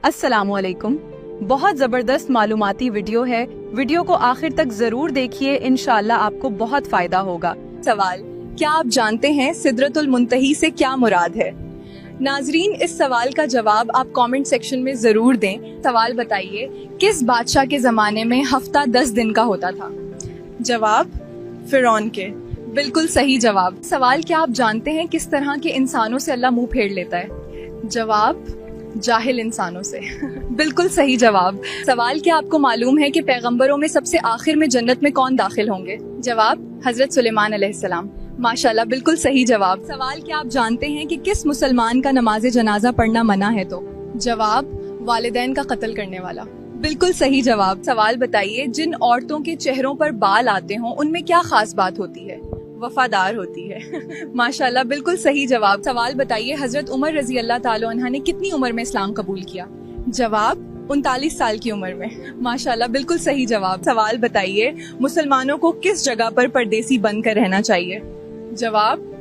अस्सलामुअलैकुम। बहुत जबरदस्त मालूमाती वीडियो है, वीडियो को आखिर तक जरूर देखिए, इंशाअल्लाह आपको बहुत फायदा होगा। सवाल, क्या आप जानते हैं सिदरतुल मुंतही से क्या मुराद है? नाजरीन, इस सवाल का जवाब आप कमेंट सेक्शन में जरूर दें। सवाल बताइए, किस बादशाह के जमाने में हफ्ता 10 दिन का होता था? जवाब, फिरौन के। बिल्कुल सही जवाब। सवाल, क्या आप जानते हैं किस तरह के इंसानों से अल्लाह मुंह फेर लेता है? जवाब, जाहिल इंसानों से। बिल्कुल सही जवाब। सवाल, क्या आपको मालूम है कि पैगंबरों में सबसे आखिर में जन्नत में कौन दाखिल होंगे? जवाब, हजरत सुलेमान अलैहिस्सलाम। माशाल्लाह, बिल्कुल सही जवाब। सवाल, क्या आप जानते हैं कि किस मुसलमान का नमाज जनाजा पढ़ना मना है? तो जवाब, वालिदैन का कत्ल करने वाला। बिल्कुल सही जवाब। सवाल बताइए, जिन औरतों के चेहरों पर बाल आते हों उनमें क्या खास बात होती है? वफादार होती है। माशाल्लाह, बिल्कुल सही जवाब। सवाल बताइए, हजरत उमर रजी अल्लाह ताला अन्हा ने कितनी उम्र में इस्लाम कबूल किया? जवाब, 39 साल की उम्र में। माशाल्लाह, बिल्कुल सही जवाब। सवाल बताइए, मुसलमानों को किस जगह पर परदेसी बनकर रहना चाहिए? जवाब,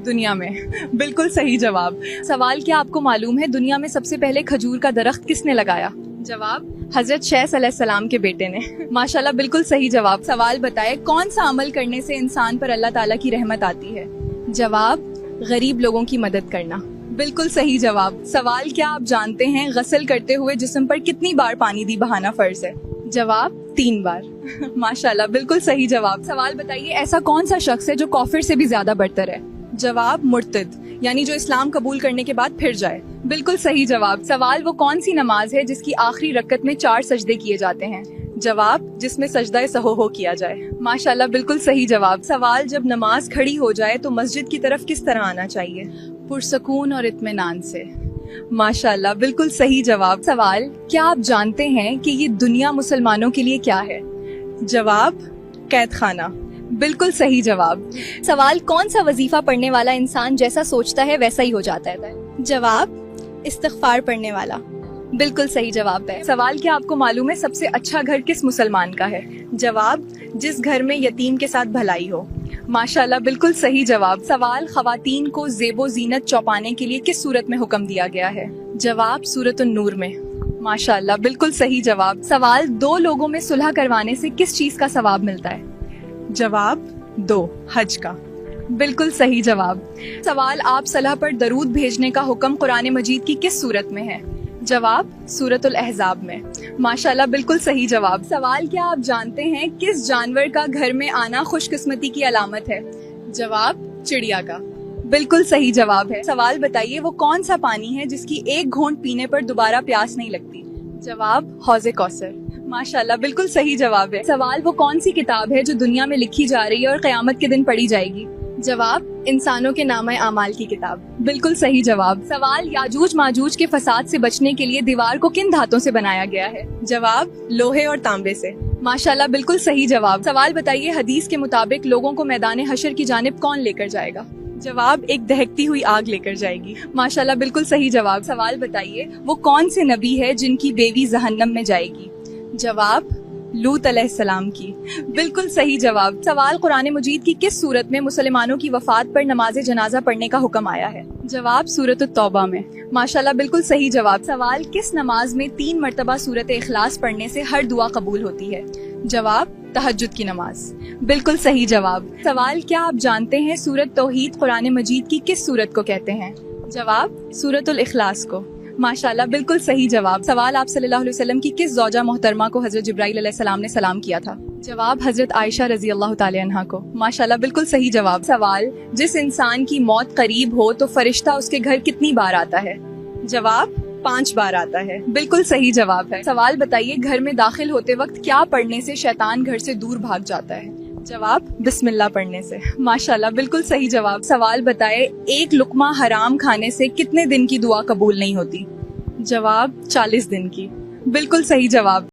दुनिया में। बिल्कुल सही जवाब। सवाल, क्या आपको मालूम है दुनिया में सबसे पहले खजूर का दरख्त किसने लगाया? जवाब, हजरत शैस अलैहिस्सलाम के बेटे ने। माशाल्लाह, बिल्कुल सही जवाब। सवाल बताए, कौन सा अमल करने से इंसान पर अल्लाह ताला की रहमत आती है? जवाब, गरीब लोगों की मदद करना। बिल्कुल सही जवाब। सवाल, क्या आप जानते हैं गसल करते हुए जिस्म पर कितनी बार पानी दी बहाना फर्ज है? जवाब, 3 बार। माशाल्लाह, बिल्कुल सही जवाब। सवाल बताइए, ऐसा कौन सा शख्स है जो काफिर से भी ज्यादा बरतर है? जवाब, मुर्तद, यानी जो इस्लाम कबूल करने के बाद फिर जाए। बिल्कुल सही जवाब। सवाल, वो कौन सी नमाज है जिसकी आखिरी रकत में 4 सजदे किए जाते हैं? जवाब, जिसमें सजदा सहहो किया जाए। माशाल्लाह, बिल्कुल सही जवाब। सवाल, जब नमाज खड़ी हो जाए तो मस्जिद की तरफ किस तरह आना चाहिए? पुरसकून और इत्मीनान से। माशाल्लाह, बिल्कुल सही जवाब। सवाल, क्या आप जानते हैं कि ये दुनिया मुसलमानों के लिए क्या है? जवाब, कैद खाना। बिल्कुल सही जवाब। सवाल, कौन सा वजीफा पढ़ने वाला इंसान जैसा सोचता है वैसा ही हो जाता है? जवाब, इस्तिग़फ़ार पढ़ने वाला। बिल्कुल सही जवाब है। सवाल, क्या आपको मालूम है सबसे अच्छा घर किस मुसलमान का है? जवाब, जिस घर में यतीम के साथ भलाई हो। माशाल्लाह, बिल्कुल सही जवाब। सवाल, खवातीन को ज़ेबो ज़ीनत चौपाने के लिए किस सूरत में हुक्म दिया गया है? जवाब, सूरतुन नूर में। माशाल्लाह, बिल्कुल सही जवाब। सवाल, 2 लोगों में सुलह करवाने से किस चीज का सवाब मिलता है? जवाब, 2 हज का। बिल्कुल सही जवाब। सवाल, आप सलाह पर दरूद भेजने का हुक्म कुरान मजीद की किस सूरत में है? जवाब, सूरतुल अहज़ाब में। माशाल्लाह, बिल्कुल सही जवाब। सवाल, क्या आप जानते हैं किस जानवर का घर में आना खुशकिस्मती की अलामत है? जवाब, चिड़िया का। बिल्कुल सही जवाब है। सवाल बताइए, वो कौन सा पानी है जिसकी एक घूंट पीने पर दोबारा प्यास नहीं लगती? जवाब, हौज़े कौसर। माशाल्लाह, बिल्कुल सही जवाब है। सवाल, वो कौन सी किताब है जो दुनिया में लिखी जा रही है और क़यामत के दिन पढ़ी जाएगी? जवाब, इंसानों के नामे आमाल की किताब। बिल्कुल सही जवाब। सवाल, याजूज माजूज के फसाद से बचने के लिए दीवार को किन धातों से बनाया गया है? जवाब, लोहे और तांबे से। माशाल्लाह, बिल्कुल सही जवाब। सवाल बताइए, हदीस के मुताबिक लोगों को मैदान हशर की जानिब कौन लेकर जाएगा? जवाब, एक दहकती हुई आग लेकर जाएगी। माशाल्लाह, बिल्कुल सही जवाब। सवाल बताइए, वो कौन से नबी है जिनकी बेवी जहन्नम में जाएगी? जवाब, लूत अलैहिस्सलाम की। बिल्कुल सही जवाब। सवाल, कुरान मजीद की किस सूरत में मुसलमानों की वफात पर नमाज जनाजा पढ़ने का हुक्म आया है? जवाब, सूरत तौबा में। माशाल्लाह, बिल्कुल सही जवाब। सवाल, किस नमाज में 3 मरतबा सूरत इखलास पढ़ने से हर दुआ कबूल होती है? जवाब, तहज्जुद की नमाज। बिल्कुल सही जवाब। सवाल, क्या आप जानते हैं सूरत तौहीद कुरान मजीद की किस सूरत को कहते हैं? जवाब, सूरतुल इखलास को। माशाल्लाह, बिल्कुल सही जवाब। सवाल, आप सल्लल्लाहु अलैहि वसल्लम की किस ज़ौजा मोहतरमा को हजरत जिब्राइल अलैहिस्सलाम ने सलाम किया था? जवाब, हजरत आयशा रजी अल्लाह ताला अन्हा को। माशाल्लाह, बिल्कुल सही जवाब। सवाल, जिस इंसान की मौत करीब हो तो फरिश्ता उसके घर कितनी बार आता है? जवाब, 5 बार आता है। बिल्कुल सही जवाब है। सवाल बताइए, घर में दाखिल होते वक्त क्या पढ़ने से शैतान घर से दूर भाग जाता है? जवाब, बिस्मिल्लाह पढ़ने से। माशाल्लाह, बिल्कुल सही जवाब। सवाल बताए, एक लुकमा हराम खाने से कितने दिन की दुआ कबूल नहीं होती? जवाब, 40 दिन की। बिल्कुल सही जवाब।